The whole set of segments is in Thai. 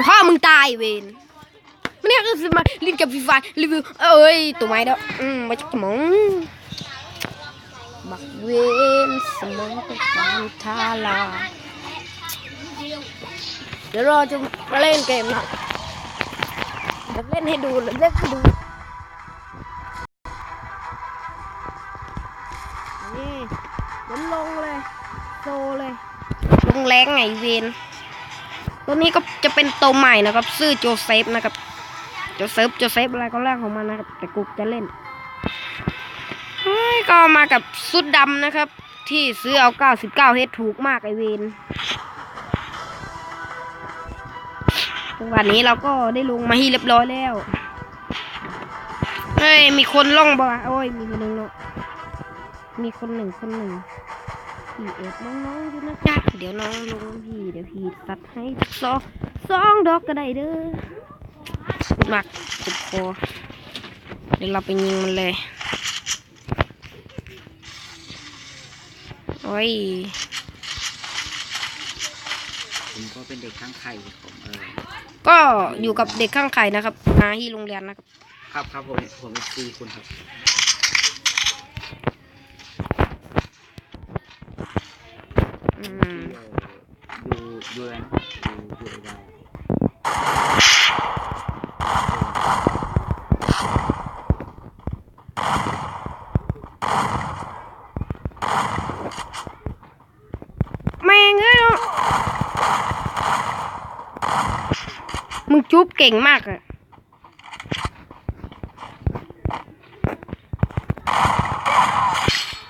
พ่อมึงตายเวนมันเนี่ยก็มาเล่นกับฟรีไฟรีวิวเอ้ยตัวไม้เด้อมาจากสมองบักเวนสมองเป็นการทาลาเดี๋ยวรอจะมาเล่นเกมนะเล่นให้ดูเล่นให้ดูนี่ลงเลยโซเลยลงแรงไงเวนตัวนี้ก็จะเป็นตัวใหม่นะครับชื่อโจเซฟนะครับโจเซฟอะไรก็เรื่องของมันนะครับแต่กูจะเล่นก็มากับชุดดำนะครับที่ซื้อเอา99 เฮดถูกมากไอเวนวันนี้เราก็ได้ลงมาฮีเรียบร้อยแล้วเฮ้ยมีคนล่องบ่โอ้ยมีคนหนึ่งเนาะมีคนหนึ่งพี่เอ็ดน้องๆอยู่นะจ๊ะเดี๋ยวน้องลงพี่เดี๋ยวพี่ตัดให้สองดอกก็ได้เด้อพูดมากจุดคอเดี๋ยวเราไปยิงมันเลยโอ้ยผมก็เป็นเด็กข้างไข่ผมก็อยู่กับเด็กข้างไข่นะครับมาที่โรงเรียนนะครับครับผมซีคุณครับดูอะไรดูอะไรแม่งเอ้ยมึงจุ๊บเก่งมากอะ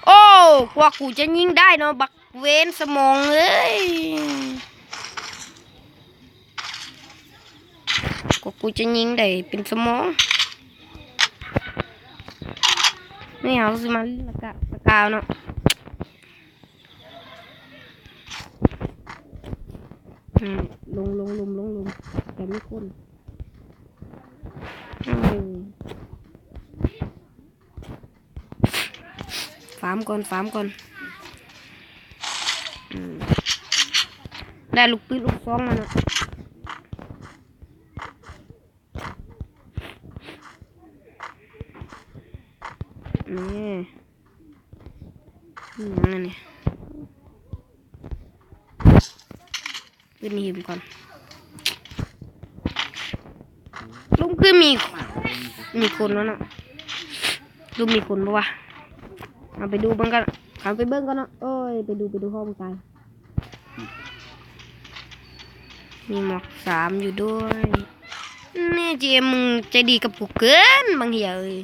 โอ้กว่ากูจะยิงได้เนาะบักเวนสมองเลยกว่ากูจะยิงได้เป็นสมองไม่เอาสิมาละกะสกาวเนาะลงแต่ไม่คุ้นฟาร์มก่อนได้ลูกปืนลูกซองมาเนาะนี่นั่นนี่ขึ้นหิมก่อนลุงคือมีคนแล้วเนาะลุงมีคนปะวะเอาไปดูบ้างกันเอาไปเบิ้งกันเนาะเอ้ยไปดูห้องตายมีหมอก3อยู่ด้วยนี่เจมึงใจดีกับกูเกินบางทีเลย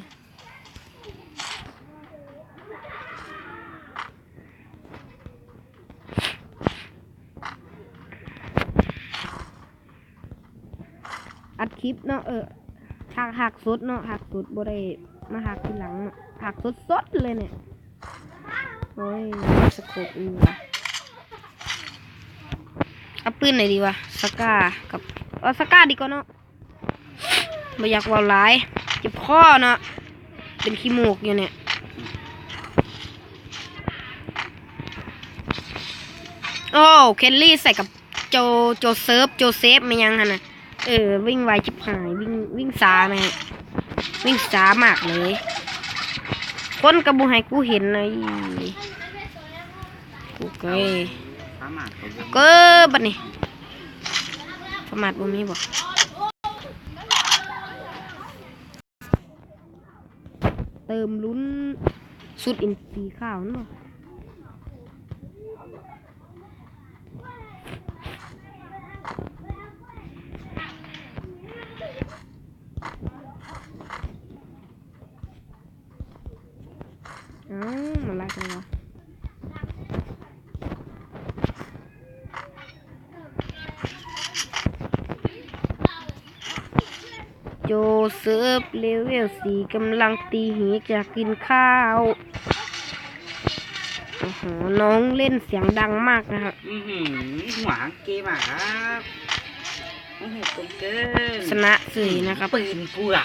อัดคลิปเนาะหักสุดเนาะหักสุดบ่ได้มาหักทีหลังหักสดเลยเนี่ยโอ้ยสโคปอีกว่ะเอาปืนไหนดีวะสก้ากับสก้าดีกว่าเนาะไม่อยากว่าหลายเจ็บข้อเนาะเป็นขี้มูกอยู่เนี่ยโอ้เคลลี่ใส่กับโจเซฟไม่ยังฮะนะวิ่งไวชิบหายวิ่งช้าไหมวิ่งช้ามากเลยคนกระบุให้กูเห็นเลยกูเกยบัดนี้สมาร์ทบ่มีบ่เติมลุ้นสุดอินซีข้าวเนาะมันไรกันวะโจเซฟเลเวล4กำลังตีหีจะกินข้าวโอ้โหน้องเล่นเสียงดังมากนะครับหวานเกมครับโอ้โหเกินชนะสื่อนะครับปืนกูอะ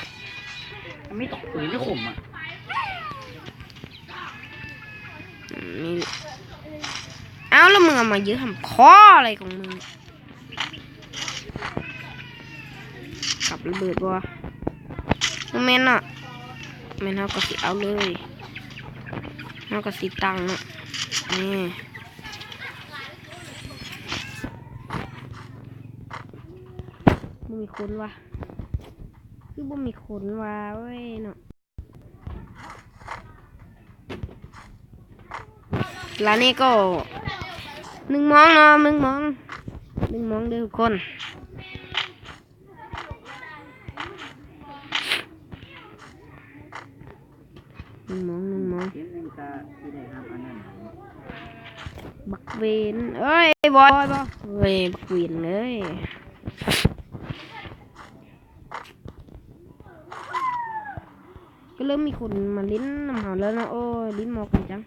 ไม่ตกปืนไม่ข่มอ่ะเอาแล้วมึงเอามายื้อทำคออะไรของมึง ระเบิดบ่โมเมนต์อ่ะแม่นเฮาก็สิเอาเลยเฮาก็สิตั้งเนาะนี่บ่มีคนว่ะคือบ่มีคนว่ะเว้ยเนาะแล้วนี่ก็1 โมงเนาะ1 โมงเด้อทุกคน1 โมงเห็นมันจะที่ได้ทำอันนั้น บักเวนเอ้ยบอยบ่เฮ้ยบักเวนเลยก็เริ่มมีคนมาลิ้นน้ำหอมแล้วนะโอ้ยลิ้นหมอกกันจัง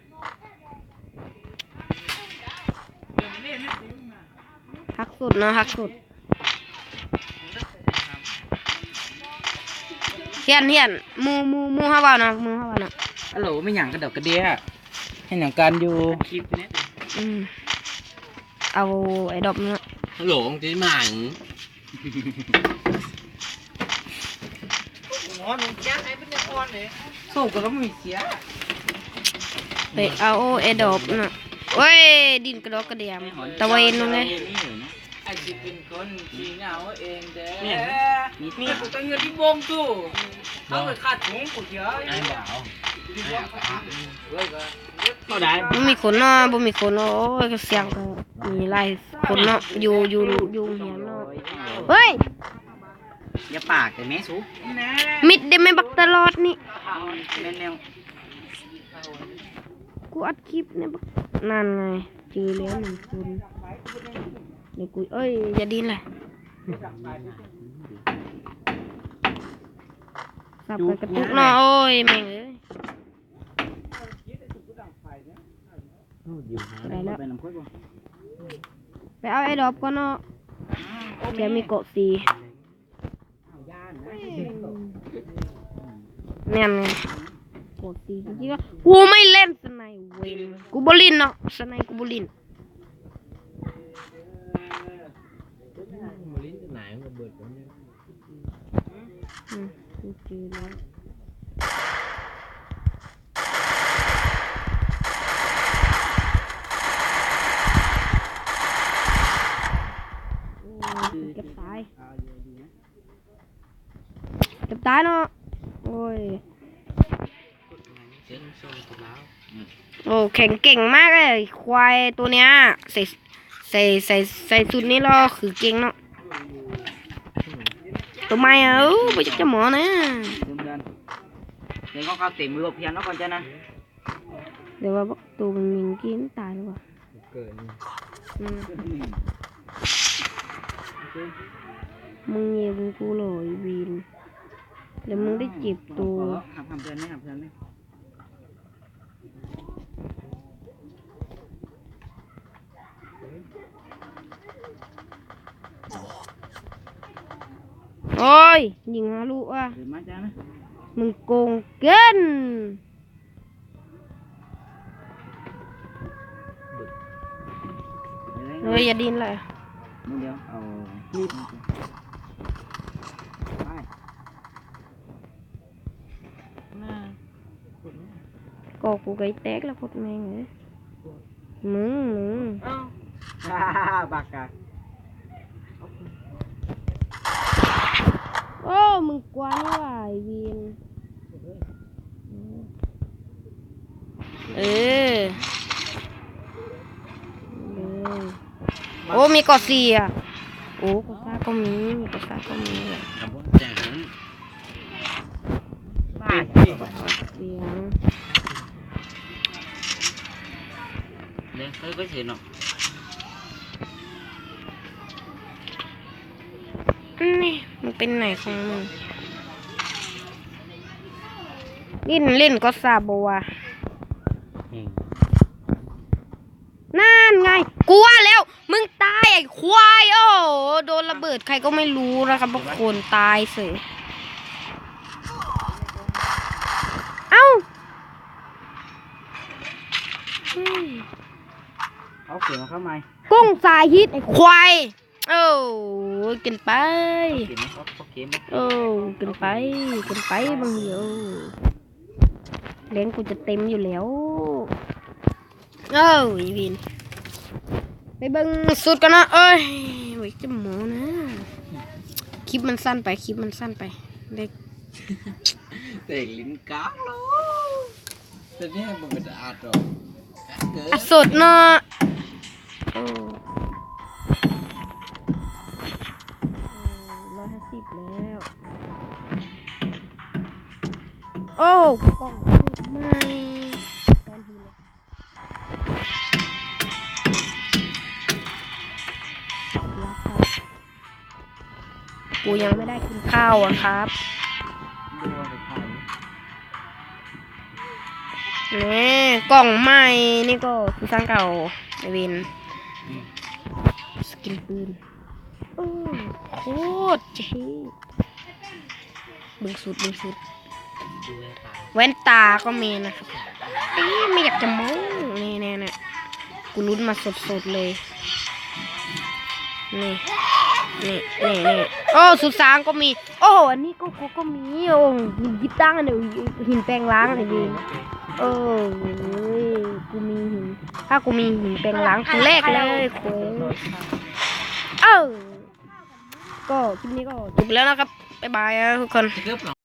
ฮักสุดนะฮักสุดเฮียนมูฮาวานะมูฮาวานะ ฮัลโหลไม่หยังกระดอกกระเดียให้หนังการอยู่คลิปนี้ เอาไอ้ดอกเนื้อ ฮัลโหลจีหมัง สู้กันแล้วไม่มีเสีย ไปเอาไอ้ดอกน่ะเว้ยดินกระดอกกระเดียมตะเวนนู่นไง ไอ้จีเป็นคนขี้เหงาเองเด้อ มีกูตั้งเงินที่วงตู้เอาไปขาดถุงกูเยอะ ไอ้บ่าว เท่าไหร่ บ่มีคนเนาะบ่มีคนเนาะโอ้ยก็เสียงก็มีหลายคนเนาะอยู่เหียนเนาะเฮ้ย อย่าปากแต่แม่สูแน่ มิดได้ไหมบักตลอดนี่ แนว กูอัดคลิปเนี่ยบักนั่นไงเจอแล้ว1 คนเดี๋ยวกูเอ้ยอย่าดิ้นเลยสับไปกระตุกเนาะโอ้ยแม่งเอ้ยได้แล้ว ไปน้ำข้นบ่ ไปเอาไอ้ดอกก่อนเนาะแกมีเกาะสีเนี่ยไงเกาะสีจริงๆก็กูไม่เล่นสไนเวนกูบลินเนาะสไนกูบลิน มาลิ้นจะไหนมาเบิดกันเนี่ย กูเจอแล้วเก็บตายเนาะโอ้ย เส้นโซ่ตัวแล้ว โอ้แข็งเก่งมากเลยควายตัวเนี้ยใส่ชุดนี้เราคือเก่งเนาะตัวไม่เอาไปจับหมอนะ เดินเดี๋ยวเขาเต็มมือเพียนแล้วก่อนจ้ะนะ เดี๋ยวว่าตัวมันยิงกินตายหรือเปล่า เกิด มึงเยี่ยมกูเลยวีนเดี๋ยวมึงได้เจ็บตัว ทำเพื่อนไหมทำเพื่อนไหม โอ้ยยิงฮาลูอ่ะ เดินมาจ้ะนะ มึงโกงเกินเฮ้ยอย่าดินเลย เดี๋ยวเอาคีบไป ก็กูไก่แตกแล้วพดแม่งเลยมึง บักกะ โอ้มึงกวานว่ะไอ้วีนเออโอ้มีกอดสี่อ่ะโอ้กอดซ่าก็มีกอดซ่าก็มีเลย กับพวกแจง เสียง เด็กเคยก็เห็นหรอก นี่มันเป็นไหนของมึงเล่นก็ซาบัวนั่นไงกลัวแล้วมึงตายไอ้ควายโอ้โดนระเบิดใครก็ไม่รู้นะครับบางคนตายเสยเอ้า เอาเสียงมาเข้ามา กุ้งสายฮิตไอ้ควายโอ้ย ยเกินไป เห็นไหมครับโอเคไหม โอ้เกินไปบางทีเลี้ยงกูจะเต็มอยู่แล้วเอ้ยวินไปเบิ่งสุดกันนะเอ้ยไว้จะหมูนะคลิปมันสั้นไปเด็ก เด็กลิ้นกากเลยแต่เนี่ยมันเป็นอาร์ตหรอกเกิด สุดเนาะโอ้150แล้วโอ้กล้องไม่ตอนทีเลยกูยังไม่ได้กินข้าวอ่ะครับ ดูว่าไปถ่าย นี่กล่องใหม่นี่ก็คือสร้างเก่าไอวินสกินปืนโอ้โคตรเจ๋งบึงสุด ดูเลยค่ะ แว่นตาก็มีนะครับไม่อยากจะโม้นี่กูลุ้นมาสดเลยนี่โอ้สุดสางก็มีโอ้อันนี้ก็มีโอ้หินยิบตั้งอันเดียวหินแปลงล้างอะไรดีเออกูมีหินถ้ากูมีหินแปลงล้างกูแรกเลยโค้งก็คลิปนี้ก็จบแล้วนะครับบ๊ายบายทุกคน เกือบหรอ